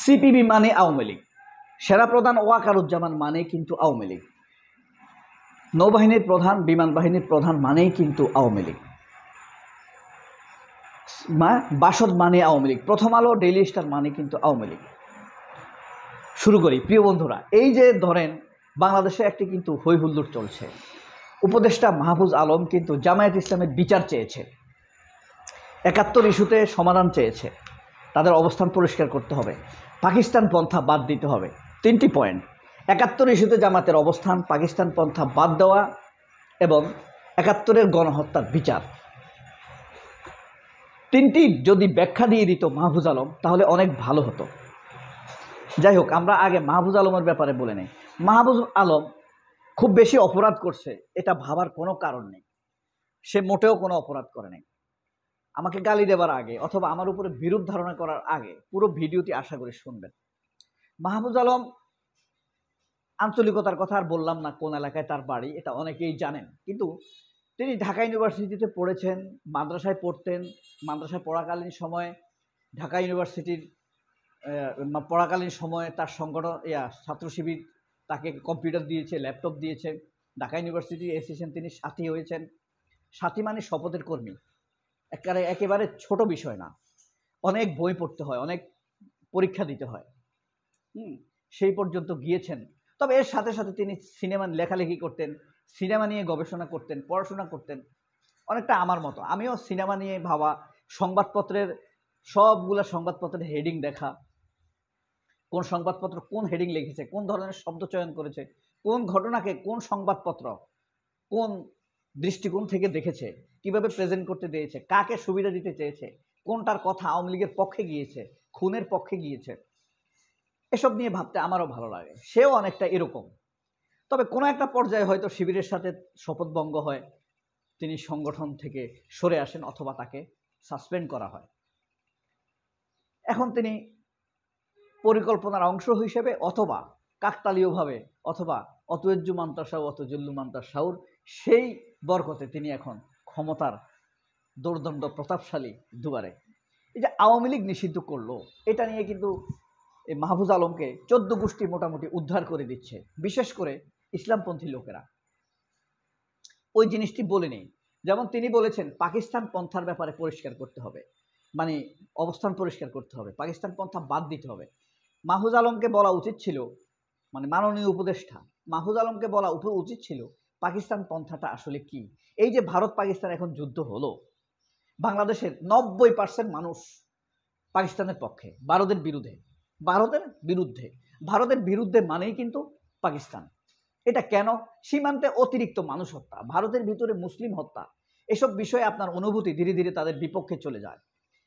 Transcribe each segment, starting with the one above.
CPB মানে আওয়ামী লীগ, সেনাপ্রধান ওয়াকারুজ্জামান মানে কিন্তু আওয়ামী লীগ, নৌবাহিনীর প্রধান, বিমান বাহিনীর প্রধান মানেই কিন্তু আওয়ামী লীগ, বাসদ মানে আওয়ামী লীগ, প্রথম আলো, ডেইলি স্টার মানে কিন্তু আওয়ামী লীগ। শুরু করি প্রিয় বন্ধুরা। এই যে ধরেন বাংলাদেশে একটি কিন্তু হৈ হুল্লোড় চলছে। উপদেষ্টা মাহফুজ আলম কিন্তু জামায়াত ইসলামের বিচার চেয়েছে, ৭১ ইস্যুতে সমাধান চেয়েছে, তাদের অবস্থান পরিষ্কার করতে হবে, পাকিস্তান পন্থা বাদ দিতে হবে। ৩টি পয়েন্ট: ৭১ ইস্যুতে জামাতের অবস্থান, পাকিস্তান পন্থা বাদ দেওয়া এবং ৭১-এর গণহত্যার বিচার। ৩টি যদি ব্যাখ্যা দিয়ে দিত মাহফুজ আলম তাহলে অনেক ভালো হতো। যাই হোক, আমরা আগে মাহফুজ আলমের ব্যাপারে বলে নেই। মাহফুজ আলম খুব বেশি অপরাধ করছে এটা ভাবার কোনো কারণ নেই। সে মোটেও কোনো অপরাধ করে নাই। আমাকে গালি দেবার আগে অথবা আমার উপরে বিরূপ ধারণা করার আগে পুরো ভিডিওটি আশা করি শুনবেন। মাহফুজ আলম আঞ্চলিকতার কথা আর বললাম না, কোন এলাকায় তার বাড়ি এটা অনেকেই জানেন, কিন্তু তিনি ঢাকা ইউনিভার্সিটিতে পড়েছেন, মাদ্রাসায় পড়তেন। মাদ্রাসায় পড়াকালীন সময়ে ঢাকা ইউনিভার্সিটির পড়াকালীন সময়ে তার সংগঠন ছাত্র শিবির তাকে কম্পিউটার দিয়েছে, ল্যাপটপ দিয়েছে। ঢাকা ইউনিভার্সিটি এসেছেন, তিনি সাথী হয়েছেন। সাথী মানে শপথের কর্মী, একেবারে ছোট বিষয় না। অনেক বই পড়তে হয়, অনেক পরীক্ষা দিতে হয়, সেই পর্যন্ত গিয়েছেন। তবে এর সাথে সাথে তিনি সিনেমা লেখালেখি করতেন, সিনেমা নিয়ে গবেষণা করতেন, পড়াশোনা করতেন, অনেকটা আমার মতো। আমিও সিনেমা নিয়ে ভাবা, সংবাদপত্রের সবগুলা সংবাদপত্রের হেডিং দেখা, কোন সংবাদপত্র কোন হেডিং লিখেছে, কোন ধরনের শব্দ চয়ন করেছে, কোন ঘটনাকে কোন সংবাদপত্র কোন দৃষ্টিকোণ থেকে দেখেছে, কিভাবে প্রেজেন্ট করতে দিয়েছে, কাকে সুবিধা দিতে চেয়েছে, কোনটার কথা আওয়ামী লীগের পক্ষে গিয়েছে, খুনের পক্ষে গিয়েছে, এসব নিয়ে ভাবতে আমারও ভালো লাগে। সেও অনেকটা এরকম। তবে কোনো একটা পর্যায়ে হয়তো শিবিরের সাথে শপথভঙ্গ হয়, তিনি সংগঠন থেকে সরে আসেন অথবা তাকে সাসপেন্ড করা হয়। এখন তিনি পরিকল্পনার অংশ হিসেবে অথবা কাকতালীয়ভাবে অথবা অতুজ্জু মান্তাসাউ অতুজুল্লু মান্তাসাউর সেই বরকতে তিনি এখন ক্ষমতার দোর্দণ্ড প্রতাপশালী দুবারে। এই যে আওয়ামী লীগ নিষিদ্ধ করলো, এটা নিয়ে কিন্তু এই মাহফুজ আলমকে 14 গোষ্ঠী মোটামুটি উদ্ধার করে দিচ্ছে, বিশেষ করে ইসলামপন্থী লোকেরা। ওই জিনিসটি বলে নেই। যেমন তিনি বলেছেন পাকিস্তান পন্থার ব্যাপারে পরিষ্কার করতে হবে, মানে অবস্থান পরিষ্কার করতে হবে, পাকিস্তান পন্থা বাদ দিতে হবে। মাহফুজ আলমকে বলা উচিত ছিল, মানে মাননীয় উপদেষ্টা মাহফুজ আলমকে বলা উচিত ছিল পাকিস্তান পন্থাটা আসলে কি। এই যে ভারত পাকিস্তান এখন যুদ্ধ হলো, বাংলাদেশের 90% মানুষ পাকিস্তানের পক্ষে, ভারতের বিরুদ্ধে। ভারতের বিরুদ্ধে মানেই কিন্তু পাকিস্তান। এটা কেন? সীমান্তে অতিরিক্ত মানুষ হত্যা, ভারতের ভিতরে মুসলিম হত্যা, এসব বিষয়ে আপনার অনুভূতি ধীরে ধীরে তাদের বিপক্ষে চলে যায়।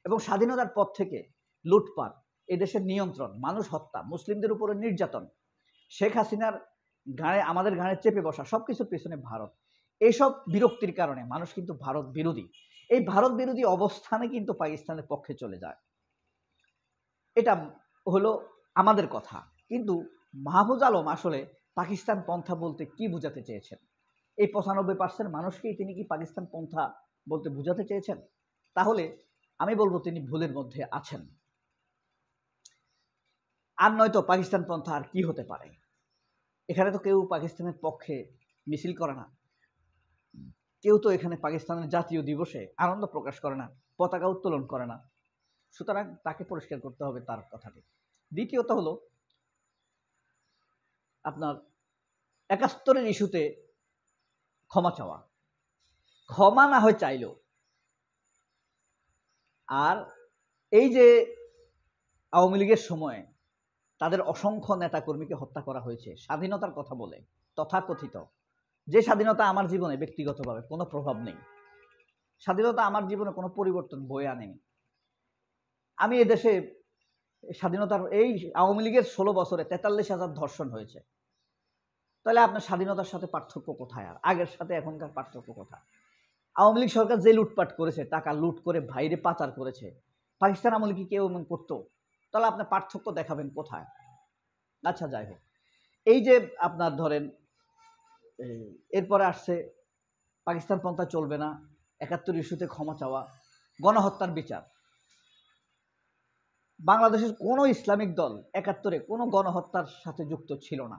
এবং স্বাধীনতার পর থেকে লুটপাট, এদেশের নিয়ন্ত্রণ, মানুষ হত্যা, মুসলিমদের উপরে নির্যাতন, শেখ হাসিনার ঘাড়ে আমাদের ঘাড়ে চেপে বসা, সবকিছুর পেছনে ভারত। এইসব বিরক্তির কারণে মানুষ কিন্তু ভারত বিরোধী, এই ভারত বিরোধী অবস্থানে কিন্তু পাকিস্তানের পক্ষে চলে যায়। এটা হলো আমাদের কথা, কিন্তু মাহফুজ আলম আসলে পাকিস্তান পন্থা বলতে কি বোঝাতে চেয়েছেন? এই 95% মানুষকেই তিনি কি পাকিস্তান পন্থা বলতে বোঝাতে চেয়েছেন? তাহলে আমি বলবো তিনি ভুলের মধ্যে আছেন। আর নয়তো পাকিস্তান পন্থা আর কি হতে পারে? এখানে তো কেউ পাকিস্তানের পক্ষে মিছিল করে না, কেউ তো এখানে পাকিস্তানের জাতীয় দিবসে আনন্দ প্রকাশ করে না, পতাকা উত্তোলন করে না। সুতরাং তাকে পরিষ্কার করতে হবে তার কথাটি। দ্বিতীয়ত হলো আপনার ৭১-এর ইস্যুতে ক্ষমা চাওয়া, ক্ষমা না হয় চাইল। আর এই যে আওয়ামী লীগের সময়ে তাদের অসংখ্য নেতাকর্মীকে হত্যা করা হয়েছে স্বাধীনতার কথা বলে, তথাকথিত যে স্বাধীনতা আমার জীবনে ব্যক্তিগতভাবে কোনো প্রভাব নেই, স্বাধীনতা আমার জীবনে কোনো পরিবর্তন বয়ে আনেনি। আমি এদেশে স্বাধীনতার এই আওয়ামী লীগের 16 বছরে 43,000 ধর্ষণ হয়েছে। তাহলে আপনার স্বাধীনতার সাথে পার্থক্য কোথায়? আর আগের সাথে এখনকার পার্থক্য কোথায়? আওয়ামী লীগ সরকার যে লুটপাট করেছে, টাকা লুট করে বাইরে পাচার করেছে, পাকিস্তান আমলে কি কেউ এমন করতো? তাহলে আপনার পার্থক্য দেখাবেন কোথায়? আচ্ছা, যাই হোক, এই যে আপনার ধরেন এরপরে আসছে পাকিস্তান পন্থা চলবে না, ৭১ ইস্যুতে ক্ষমা চাওয়া, গণহত্যার বিচার। বাংলাদেশের কোনো ইসলামিক দল ৭১-এ কোনো গণহত্যার সাথে যুক্ত ছিল না,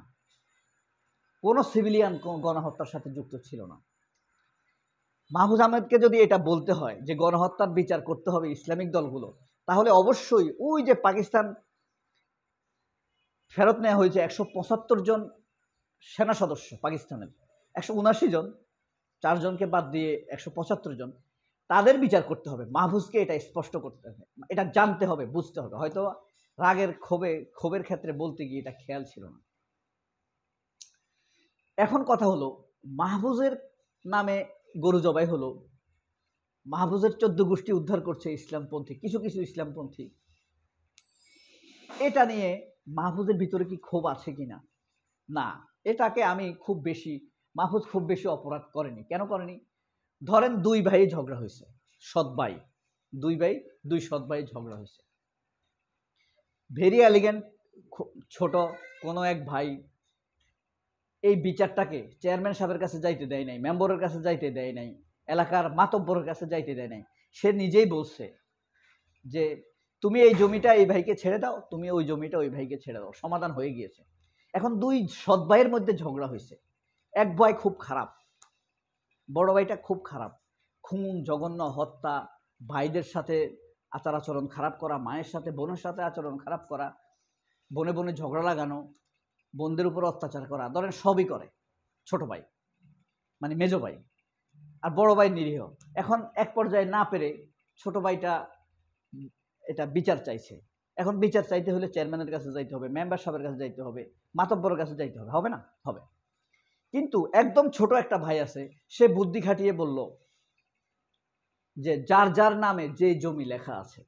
কোনো সিভিলিয়ান গণহত্যার সাথে যুক্ত ছিল না। মাহফুজ আহমেদকে যদি এটা বলতে হয় যে গণহত্যার বিচার করতে হবে ইসলামিক দলগুলো, তাহলে অবশ্যই ওই যে পাকিস্তান ফেরত নেওয়া হয়েছে ১৭৫ জন সেনা সদস্য পাকিস্তানের, ১৭৯ জন, 4 জনকে বাদ দিয়ে ১৭৫ জন, তাদের বিচার করতে হবে। মাহফুজকে এটা স্পষ্ট করতে হবে, এটা জানতে হবে, বুঝতে হবে। হয়তো রাগের ক্ষোভের ক্ষেত্রে বলতে গিয়ে এটা খেয়াল ছিল না। এখন কথা হলো, মাহফুজের নামে গরু জবাই হলো, মাহফুজের 14 গোষ্ঠী উদ্ধার করছে ইসলামপন্থী, কিছু কিছু ইসলামপন্থী। এটা নিয়ে মাহফুজের ভিতরে কি ক্ষোভ আছে কিনা? না, এটাকে আমি মাহফুজ খুব বেশি অপরাধ করেনি। কেন করেনি? ধরেন 2 ভাই ঝগড়া হয়েছে, সৎ ভাই, 2 সৎ ভাই ঝগড়া হয়েছে, ভেরি এলিগেন্ট, ছোট কোনো এক ভাই এই বিচারটাকে চেয়ারম্যান সাহেবের কাছে যাইতে দেয় নাই, মেম্বরের কাছে যাইতে দেয় নাই, এলাকার মাতব্বরের কাছে যাইতে দেয় নাই। সে নিজেই বলছে যে তুমি এই জমিটা এই ভাইকে ছেড়ে দাও, তুমি ওই জমিটা ওই ভাইকে ছেড়ে দাও, সমাধান হয়ে গিয়েছে। এখন 2 সৎ ভাইয়ের মধ্যে ঝগড়া হয়েছে, এক ভাই খুব খারাপ, বড় ভাইটা খুব খারাপ, খুন, জঘন্য হত্যা, ভাইদের সাথে আচার আচরণ খারাপ করা, মায়ের সাথে বোনের সাথে আচরণ খারাপ করা, বনে বনে ঝগড়া লাগানো, বোনদের উপর অত্যাচার করা, ধরেন সবই করে ছোট ভাই, মানে মেজো ভাই। আর বড় ভাই নিরীহ। এখন এক পর্যায়ে না পেরে ছোট ভাইটা এটা বিচার চাইছে। এখন বিচার চাইতে হলে চেয়ারম্যানের কাছে যাইতে হবে, মেম্বার সাহেবের কাছে যাইতে হবে, মাতব্বরের কাছে যাইতে হবে, হবে না? হবে। কিন্তু একদম ছোট একটা ভাই আছে, সে বুদ্ধি খাটিয়ে বলল যে যার যার নামে যে জমি লেখা আছে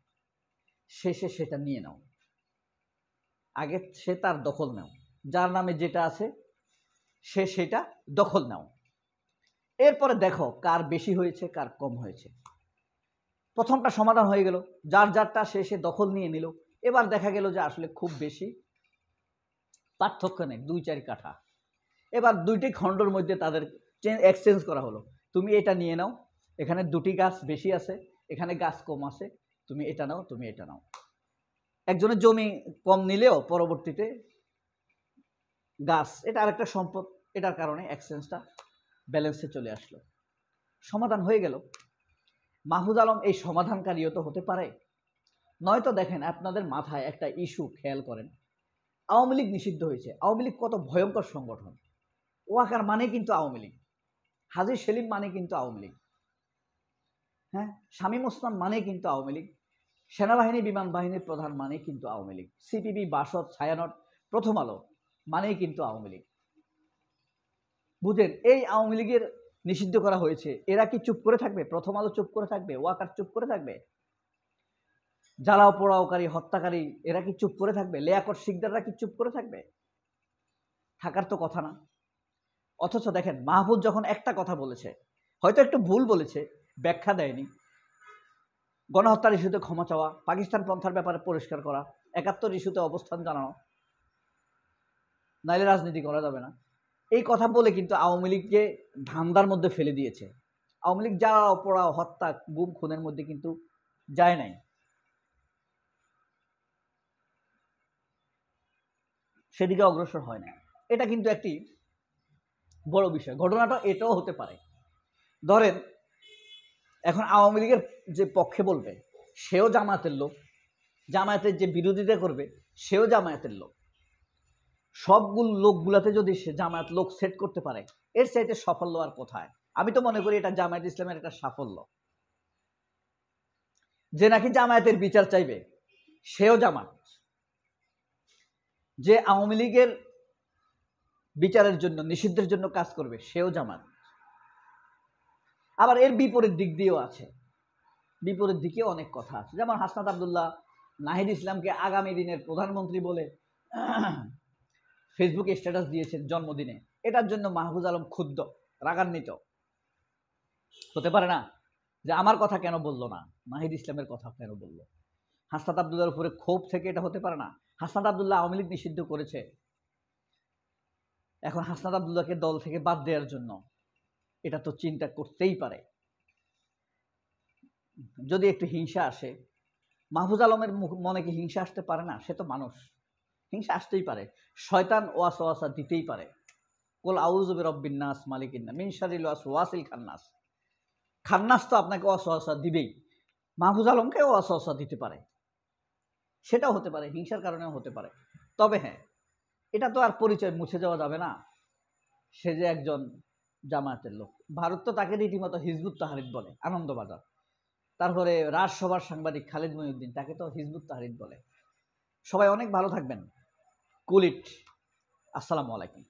শেষে সেটা নিয়ে নাও, আগে সে তার দখল নাও, যার নামে যেটা আছে সে সেটা দখল নাও, এরপরে দেখো কার বেশি হয়েছে কার কম হয়েছে। প্রথমটা সমাধান হয়ে গেল, যার যারটা সে দখল নিয়ে নিল। এবার দেখা গেল যে আসলে খুব বেশি পার্থক্য নেই, 2-4 কাঠা। এবার 2টি খণ্ডর মধ্যে তাদের এক্সচেঞ্জ করা হলো, তুমি এটা নিয়ে নাও, এখানে 2টি গাছ বেশি আছে, এখানে গাছ কম আছে, তুমি এটা নাও, তুমি এটা নাও। একজনের জমি কম নিলেও পরবর্তীতে গাছ, এটা আরেকটা সম্পদ, এটার কারণে এক্সচেঞ্জটা ব্যালেন্সে চলে আসলো, সমাধান হয়ে গেল। মাহফুজ আলম এই সমাধানকারীও তো হতে পারে। নয়তো দেখেন, আপনাদের মাথায় একটা ইস্যু খেয়াল করেন, আওয়ামী লীগ নিষিদ্ধ হয়েছে। আওয়ামী লীগ কত ভয়ঙ্কর সংগঠন। ওয়াকার মানে কিন্তু আওয়ামী লীগ, হাজী সেলিম মানে কিন্তু আওয়ামী লীগ, হ্যাঁ, শামীম ওসমান মানে কিন্তু আওয়ামী লীগ, সেনাবাহিনী বিমান বাহিনীর প্রধান মানে কিন্তু আওয়ামী লীগ, সিপিবি, বাসদ, ছায়ানট, প্রথম আলো মানেই কিন্তু আওয়ামী লীগ। বুঝেন, এই আওয়ামী লীগের নিষিদ্ধ করা হয়েছে, এরা কি চুপ করে থাকবে? প্রথম আলো চুপ করে থাকবে? ওয়াকার চুপ করে থাকবে? জ্বালাও পোড়াওকারী, হত্যাকারী, এরা কি চুপ করে থাকবে? লিয়াকত শিকদাররা কি চুপ করে থাকবে? থাকার তো কথা না। অথচ দেখেন, মাহফুজ যখন একটা কথা বলেছে, হয়তো একটু ভুল বলেছে, ব্যাখ্যা দেয়নি, গণহত্যার ইস্যুতে ক্ষমা চাওয়া, পাকিস্তান পন্থার ব্যাপারে পরিষ্কার করা, ৭১ ইস্যুতে অবস্থান জানানো, নাইলে রাজনীতি করা যাবে না, এই কথা বলে কিন্তু আওয়ামী লীগকে ধান্দার মধ্যে ফেলে দিয়েছে। আওয়ামী লীগ জ্বালাও পোড়াও, হত্যা, গুম খুনের মধ্যে কিন্তু যায় নাই, সেদিকে অগ্রসর হয় না। এটা কিন্তু একটি বড় বিষয়। ঘটনাটা এটাও হতে পারে, ধরেন এখন আওয়ামী লীগের যে পক্ষে বলবে সেও জামায়াতের লোক, জামায়াতের যে বিরোধিতা করবে সেও জামায়াতের লোক, সবগুলো লোকগুলাতে যদি সে জামায়াত লোক সেট করতে পারে, এর চাইতে সাফল্য আর কোথায়? আমি তো মনে করি এটা জামায়াত ইসলামের একটা সাফল্য, যে নাকি জামায়াতের বিচার চাইবে সেও জামাত, যে আওয়ামী লীগের বিচারের জন্য, নিষিদ্ধের জন্য কাজ করবে সেও জামাত। আবার এর বিপরীত দিক দিয়েও আছে, বিপরীত দিকেও অনেক কথা আছে। যেমন হাসনাত আব্দুল্লাহ নাহিদ ইসলামকে আগামী দিনের প্রধানমন্ত্রী বলে ফেসবুকে স্ট্যাটাস দিয়েছেন জন্মদিনে, এটার জন্য মাহফুজ আলম ক্ষুব্ধ, রাগান্বিত। হতে পারে না যে আমার কথা কেন বললো না, নাহিদ ইসলামের কথা কেন বললো? হাসনাত আব্দুল্লাহর উপরে ক্ষোভ থেকে এটা হতে পারে না? হাসনাত আব্দুল্লাহ আওয়ামী লীগ নিষিদ্ধ করেছে, এখন হাসনাত আব্দুল্লাহকে দল থেকে বাদ দেওয়ার জন্য এটা তো চিন্তা করতেই পারে। যদি একটু হিংসা আসে, মাহফুজ আলমের মনে কি হিংসা আসতে পারে না? সে তো মানুষ, হিংসা আসতেই পারে। শয়তান ওয়াসওয়াসা দিতেই পারে। কুল আউযু বিরাব্বিন নাস মালিকিন নাস মিন শাররিল ওয়াসওয়াসিল খান্নাস। খান্নাস তো আপনাকে ওয়াসওয়াসা দিবেই, মাহফুজ আলমকেও ওয়াসওয়াসা দিতে পারে। সেটাও হতে পারে, হিংসার কারণেও হতে পারে। তবে হ্যাঁ, এটা তো আর পরিচয় মুছে যাওয়া যাবে না, সে যে একজন জামায়াতের লোক। ভারত তো তাকে রীতিমতো হিজবুত তাহরির বলে, আনন্দবাজার। তারপরে রাজসভার সাংবাদিক খালিদ মহিউদ্দিন, তাকে তো হিজবুত তাহরির বলে। সবাই অনেক ভালো থাকবেন। কুল ইট। আসসালামু আলাইকুম।